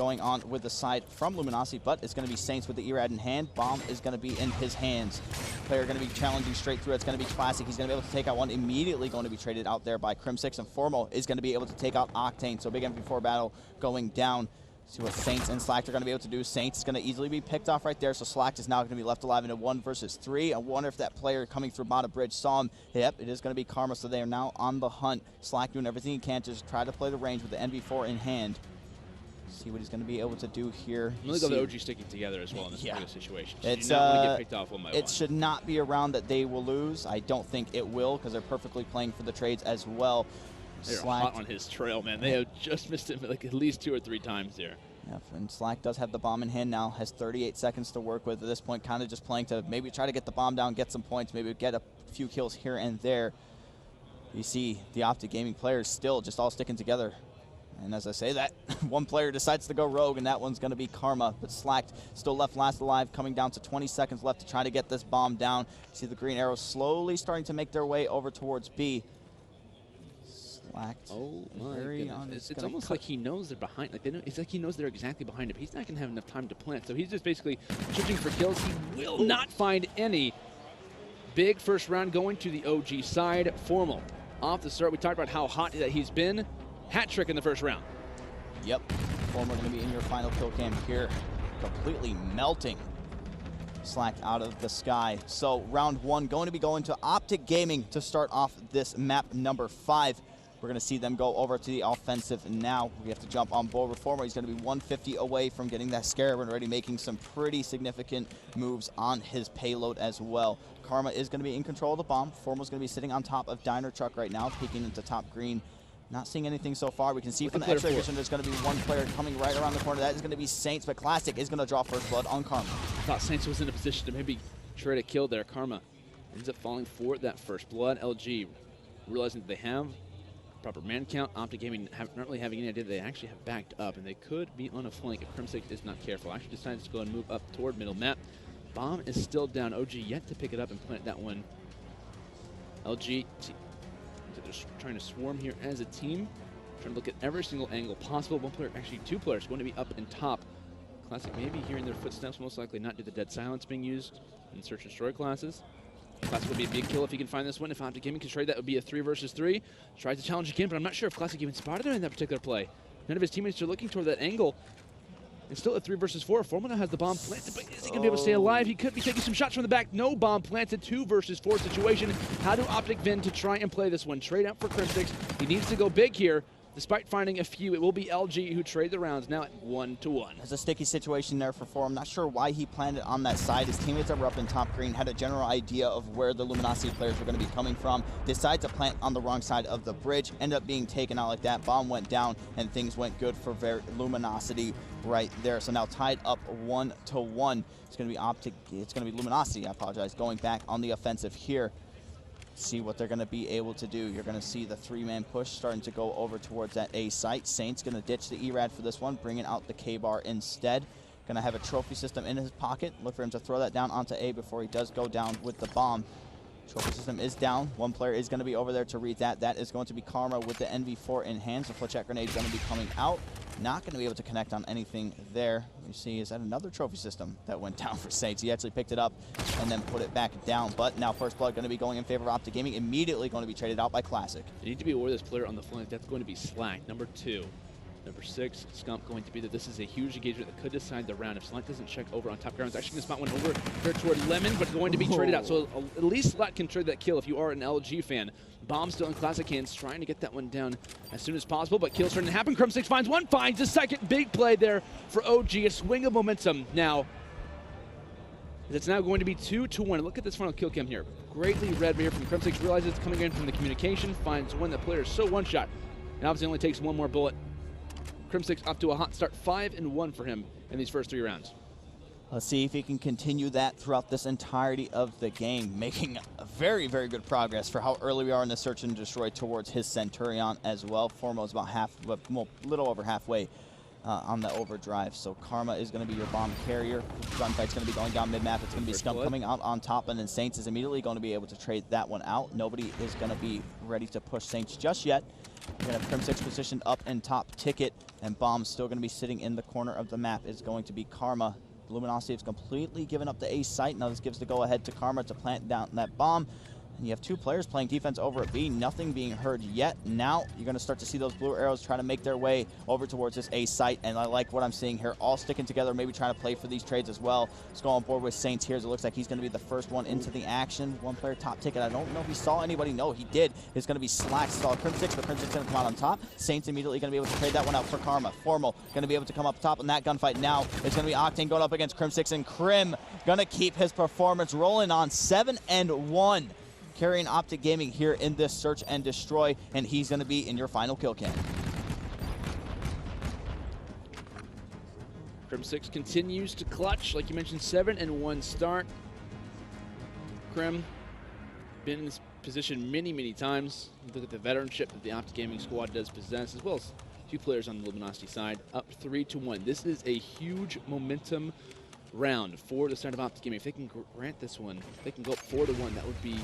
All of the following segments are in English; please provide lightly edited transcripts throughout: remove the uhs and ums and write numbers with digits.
going on with the side from Luminosity, but it's going to be Saints with the Erad in hand. Bomb is going to be in his hands. Player going to be challenging straight through. It's going to be Classic. He's going to be able to take out one. Immediately going to be traded out there by Crim6, and Formo is going to be able to take out Octane. So big MV4 battle going down. See what Saints and Slack are going to be able to do. Saints is going to easily be picked off right there, so Slack is now going to be left alive in a 1 versus 3. I wonder if that player coming through bottom bridge saw him. Yep, it is going to be Karma, so they are now on the hunt. Slack doing everything he can to just try to play the range with the NV4 in hand. See what he's going to be able to do here. Really got the OG sticking together as well in this kind of situation. So It's, you not want to get picked off one by it one. should not be a round that they will lose. I don't think it will, because they're perfectly playing for the trades as well. They're Slack hot on his trail, man. They have just missed him like at least 2 or 3 times there. Yeah, and Slack does have the bomb in hand now, has 38 seconds to work with at this point, kind of just playing to maybe try to get the bomb down, get some points, maybe get a few kills here and there. You see the Optic Gaming players still just all sticking together. And as I say that, one player decides to go rogue, and that one's going to be Karma. But Slack still left last alive, coming down to 20 seconds left to try to get this bomb down. See the green arrows slowly starting to make their way over towards B. Oh my goodness. It's almost like he knows they're behind. Like it's like he knows they're exactly behind him. He's not going to have enough time to plant. So he's just basically searching for kills. He will not find any. Big first round going to the OG side. Formal off the start. We talked about how hot that he's been. Hat trick in the first round. Yep. Formal going to be in your final kill cam here. Completely melting Slack out of the sky. So round 1 going to be going to Optic Gaming to start off this map number 5. We're going to see them go over to the offensive now. We have to jump on board with Formo. He's going to be 150 away from getting that Scarab and already making some pretty significant moves on his payload as well. Karma is going to be in control of the bomb. Formo's going to be sitting on top of Diner Truck right now, peeking into top green. Not seeing anything so far. We can see from the X-ray vision there's going to be one player coming right around the corner. That is going to be Saints, but Classic is going to draw first blood on Karma. I thought Saints was in a position to maybe try to kill there. Karma ends up falling for that first blood. LG realizing that they have proper man count. Optic Gaming not really having any idea they actually have backed up, and they could be on a flank if Crim6 is not careful. Actually decides to go and move up toward middle map. Bomb is still down. OG yet to pick it up and plant that one. LG, they're trying to swarm here as a team, trying to look at every single angle possible. One player, actually 2 players, going to be up in top. Classic maybe hearing their footsteps, most likely not due to the dead silence being used in search and destroy classes. Classic would be a big kill if he can find this one. If Optic Gaming can trade, that would be a 3 versus 3. Tries to challenge again, but I'm not sure if Classic even spotted him in that particular play. None of his teammates are looking toward that angle. It's still a 3 versus 4. Formo now has the bomb planted, but is he going to be able to stay alive? He could be taking some shots from the back. No bomb planted. 2 versus 4 situation. How do Optic Vin to try and play this one? Trade out for Crim6. He needs to go big here. Despite finding a few, it will be LG who trade the rounds now at 1-1. There's a sticky situation there for Form. Not sure why he planned it on that side. His teammates that were up in top green had a general idea of where the Luminosity players were going to be coming from. Decided to plant on the wrong side of the bridge. Ended up being taken out like that. Bomb went down, and things went good for Luminosity right there. So now tied up 1-1. It's going to be Optic. It's going to be Luminosity, I apologize, going back on the offensive here. See what they're going to be able to do. You're going to see the 3-man push starting to go over towards that A site. Saints going to ditch the Erad for this one, bringing out the K-bar instead. Going to have a trophy system in his pocket. Look for him to throw that down onto A before he does go down with the bomb. Trophy system is down. One player is going to be over there to read that. That is going to be Karma with the NV4 in hand. So Flechette Grenade is going to be coming out. Not going to be able to connect on anything there. You see, is that another trophy system that went down for Saints? He actually picked it up and then put it back down. But now first blood going to be going in favor of Optic Gaming. Immediately going to be traded out by Classic. You need to be aware of this player on the flank. That's going to be Slack, number 2. Number 6, Scump going to be that this is a huge engagement that could decide the round. If Slack doesn't check over on top ground, it's actually going to spot one over there toward Lemon, but going to be traded out. So at least Slack can trade that kill if you are an LG fan. Bomb still in Classic hands, trying to get that one down as soon as possible, but kill's starting to happen. Crim6 finds one, finds a second. Big play there for OG, a swing of momentum. Now, it's now going to be 2-1. Look at this final kill cam here. Greatly read here from Crim6, realizes it's coming in from the communication, finds one. The player is so one-shot, and obviously only takes one more bullet. Crim6 off to a hot start, 5-1 for him in these first 3 rounds. Let's see if he can continue that throughout this entirety of the game, making a very, very good progress for how early we are in the search and destroy towards his Centurion as well. Formo's about a little over halfway on the overdrive. So Karma is going to be your bomb carrier. Gunfight's going to be going down mid-map. It's going to be Scump coming out on top, and then Saints is immediately going to be able to trade that one out. Nobody is going to be ready to push Saints just yet. We're going to have Crim6 positioned up in top ticket, and Bomb's still going to be sitting in the corner of the map. Is going to be Karma. Luminosity has completely given up the A site. Now this gives the go-ahead to Karma to plant down that bomb. And you have two players playing defense over at B, nothing being heard yet. Now you're going to start to see those blue arrows try to make their way over towards this A site, and I like what I'm seeing here, all sticking together, maybe trying to play for these trades as well. Let's go on board with Saints here, as it looks like he's going to be the first one into the action. One player top ticket, I don't know if he saw anybody. No, he did. It's going to be Slack, saw Crim6, but Crim6 going to come out on top. Saints immediately going to be able to trade that one out for Karma. Formal going to be able to come up top in that gunfight. Now it's going to be Octane going up against Crim6, and Crim going to keep his performance rolling on 7-1. Carrying Optic Gaming here in this search and destroy, and he's going to be in your final kill cam. Crim6 continues to clutch, like you mentioned, 7-1 start. Crim been in this position many times. Look at the veteranship that the Optic Gaming squad does possess, as well as two players on the Luminosity side, up 3-1. This is a huge momentum round for the start of Optic Gaming. If they can grant this one, if they can go up 4-1, that would be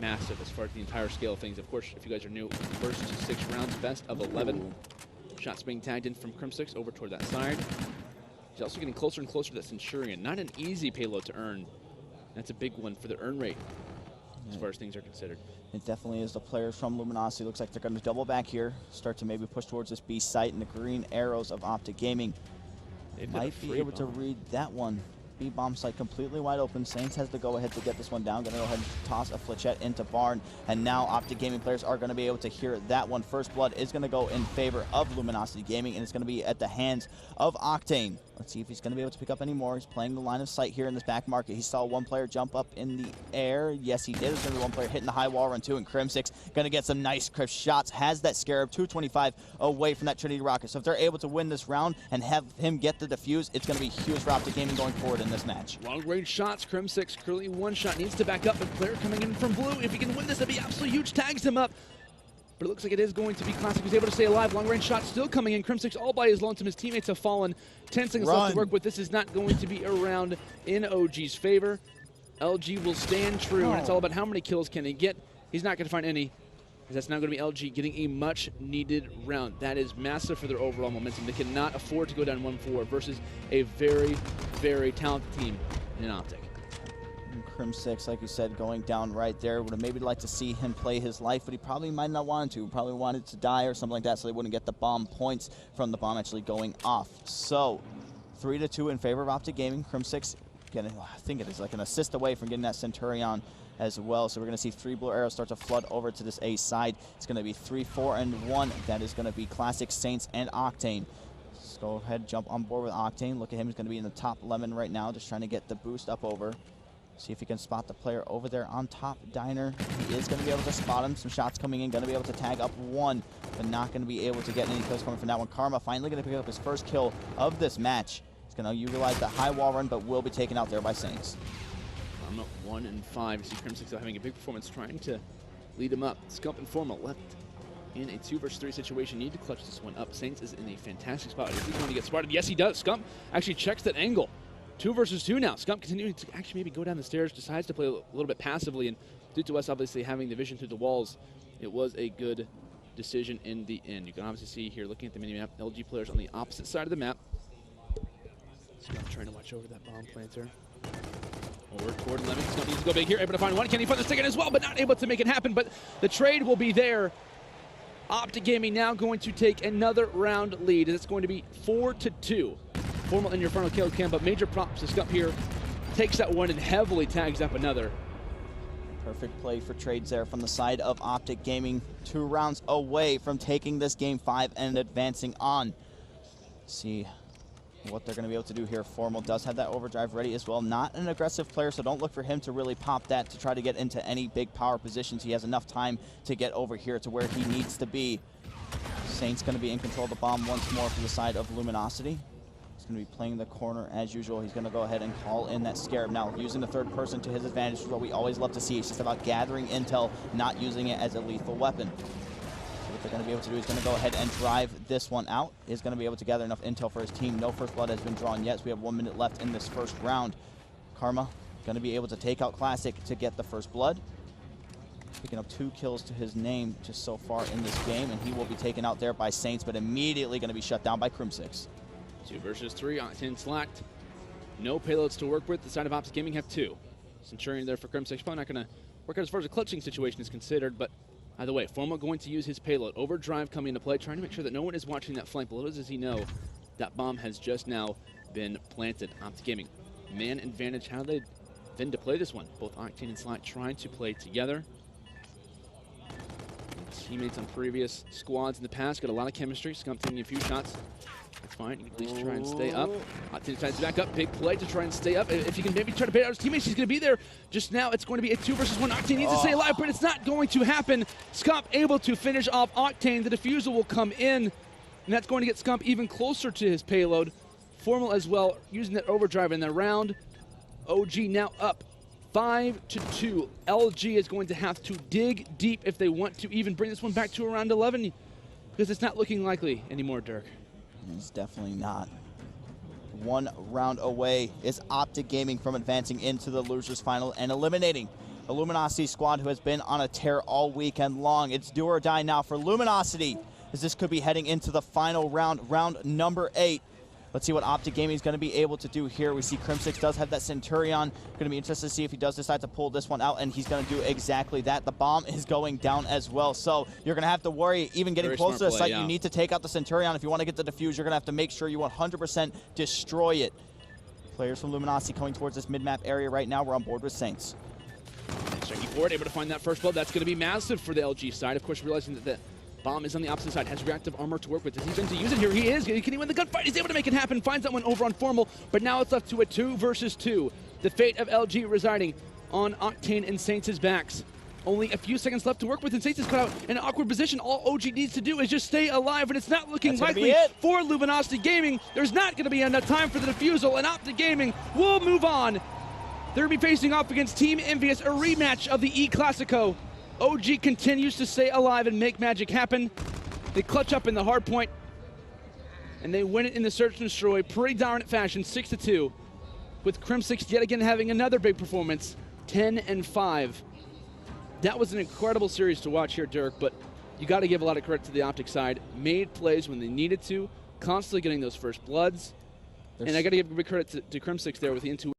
massive as far as the entire scale of things. Of course, if you guys are new, first 6 rounds, best of 11. Shots being tagged in from Crim6 over toward that side. He's also getting closer and closer to that Centurion. Not an easy payload to earn. That's a big one for the earn rate as far as things are considered. It definitely is. The players from Luminosity looks like they're going to double back here, start to maybe push towards this B site, and the green arrows of Optic Gaming might be able to read that one. B bomb site completely wide open. Saints has to go ahead to get this one down. Gonna go ahead and toss a flechette into Barn, and now Optic Gaming players are gonna be able to hear that one. First blood is gonna go in favor of Luminosity Gaming, and it's gonna be at the hands of Octane. Let's see if he's gonna be able to pick up any more. He's playing the line of sight here in this back market. He saw one player jump up in the air. Yes, he did. There's gonna be one player hitting the high wall run too, and Crim6 gonna get some nice crisp shots. Has that Scarab, 225 away from that Trinity rocket. So if they're able to win this round and have him get the defuse, it's gonna be huge for Optic Gaming going forward in this match. Long-range shots, Crim6 currently one shot, needs to back up. The player coming in from blue, if he can win this, that'd be absolutely huge. Tags him up, but it looks like it is going to be Classic who's able to stay alive. Long-range shot still coming in. Crim6 all by his lonesome. His teammates have fallen. 10 seconds left to work with. This is not going to be a round in OG's favor. LG will stand true, and it's all about how many kills can he get. He's not going to find any, as that's now going to be LG getting a much-needed round. That is massive for their overall momentum. They cannot afford to go down 1-4 versus a very talented team in Optic. Crim6, like you said, going down right there. Would have maybe liked to see him play his life, but he probably might not want to. Probably wanted to die or something like that, so they wouldn't get the bomb points from the bomb actually going off. So 3-2 in favor of Optic Gaming. Crim6 getting, I think it is like an assist away from getting that Centurion as well. So we're going to see 3 blue arrows start to flood over to this A side. It's going to be 3-4-1. That is going to be Classic, Saints, and Octane. Let's go ahead, jump on board with Octane. Look at him, he's going to be in the top lemon right now, just trying to get the boost up over. See if he can spot the player over there on top. Diner, he is going to be able to spot him. Some shots coming in, going to be able to tag up one, but not going to be able to get any kills coming from that one. Karma finally going to pick up his first kill of this match. He's going to utilize the high wall run, but will be taken out there by Saints. Karma 1-5. You see Crim6 having a big performance, trying to lead him up. Scump and Formal left in a 2 versus 3 situation. Need to clutch this one up. Saints is in a fantastic spot. Is he going to get spotted? Yes, he does. Scump actually checks that angle. 2 versus 2 now. Scump continuing to actually maybe go down the stairs, decides to play a little bit passively, and due to us obviously having the vision through the walls, it was a good decision in the end. You can obviously see here, looking at the mini-map, LG players on the opposite side of the map. Scump trying to watch over that bomb planter. Over toward Lemon. Scump needs to go big here, able to find one. Can he find the second as well, but not able to make it happen, but the trade will be there. Optic Gaming now going to take another round lead. It's going to be 4-2. Formal in your final kill cam, but major props to Scump here. Takes that one and heavily tags up another. Perfect play for trades there from the side of Optic Gaming. 2 rounds away from taking this game 5 and advancing on. Let's see what they're going to be able to do here. Formal does have that overdrive ready as well. Not an aggressive player, so don't look for him to really pop that to try to get into any big power positions. He has enough time to get over here to where he needs to be. Saints going to be in control of the bomb once more for the side of Luminosity. He's going to be playing the corner as usual. He's going to go ahead and call in that Scarab. Now, using the third person to his advantage is what we always love to see. It's just about gathering intel, not using it as a lethal weapon. So what they're going to be able to do is going to go ahead and drive this one out. Is going to be able to gather enough intel for his team. No first blood has been drawn yet, so we have 1 minute left in this first round. Karma going to be able to take out Classic to get the first blood. Picking up 2 kills to his name just so far in this game, and he will be taken out there by Saints, but immediately going to be shut down by Crim6. 2 versus 3, Octane slacked. No payloads to work with. The side of Optic Gaming have 2. Centurion there for Crim6. Probably not going to work out as far as a clutching situation is considered, but either way, Formal going to use his payload. Overdrive coming into play, trying to make sure that no one is watching that flank. But little does he know, that bomb has just now been planted. Optic Gaming, man advantage. How they then to play this one? Both Octane and Slack trying to play together. Teammates on previous squads in the past got a lot of chemistry. Scump taking a few shots. That's fine. You can at least try and stay up. Octane tries to back up. Big play to try and stay up. If he can maybe try to bait out his teammates, he's going to be there. Just now, it's going to be a 2 versus 1. Octane needs to stay alive, but it's not going to happen. Scump able to finish off Octane. The defusal will come in, and that's going to get Scump even closer to his payload. Formal as well, using that overdrive in the round. OG now up 5-2. LG is going to have to dig deep if they want to even bring this one back to around 11, because it's not looking likely anymore, Dirk. It's definitely not. 1 round away is Optic Gaming from advancing into the losers final and eliminating a Luminosity squad who has been on a tear all weekend long. It's do or die now for Luminosity, as this could be heading into the final round, round number 8. Let's see what Optic Gaming is going to be able to do here. We see Crim6 does have that Centurion. Going to be interested to see if he does decide to pull this one out, and he's going to do exactly that. The bomb is going down as well, so you're going to have to worry even getting Very close to the play, site. yeah. You need to take out the Centurion. If you want to get the defuse, you're going to have to make sure you 100% destroy it. Players from Luminosity coming towards this mid-map area right now. We're on board with Saints. Striking forward, able to find that first blood. That's going to be massive for the LG side. Of course, realizing that the bomb is on the opposite side, has reactive armor to work with. Is he going to use it here? He is. Can he win the gunfight? He's able to make it happen. Finds that one over on Formal, but now it's left to a 2 versus 2. The fate of LG residing on Octane and Saints' backs. Only a few seconds left to work with, and Saints is caught out in an awkward position. All OG needs to do is just stay alive, and it's not looking likely for Luminosity Gaming. There's not going to be enough time for the defusal, and Optic Gaming will move on. They're going to be facing off against Team Envious, a rematch of the E-Clasico. OG continues to stay alive and make magic happen. They clutch up in the hard point, and they win it in the search and destroy. Pretty dominant fashion, 6-2. With Crim6 yet again having another big performance, 10-5. That was an incredible series to watch here, Dirk, but you got to give a lot of credit to the Optic side. Made plays when they needed to, constantly getting those first bloods. And I got to give big credit to Crim6 there with the intuition.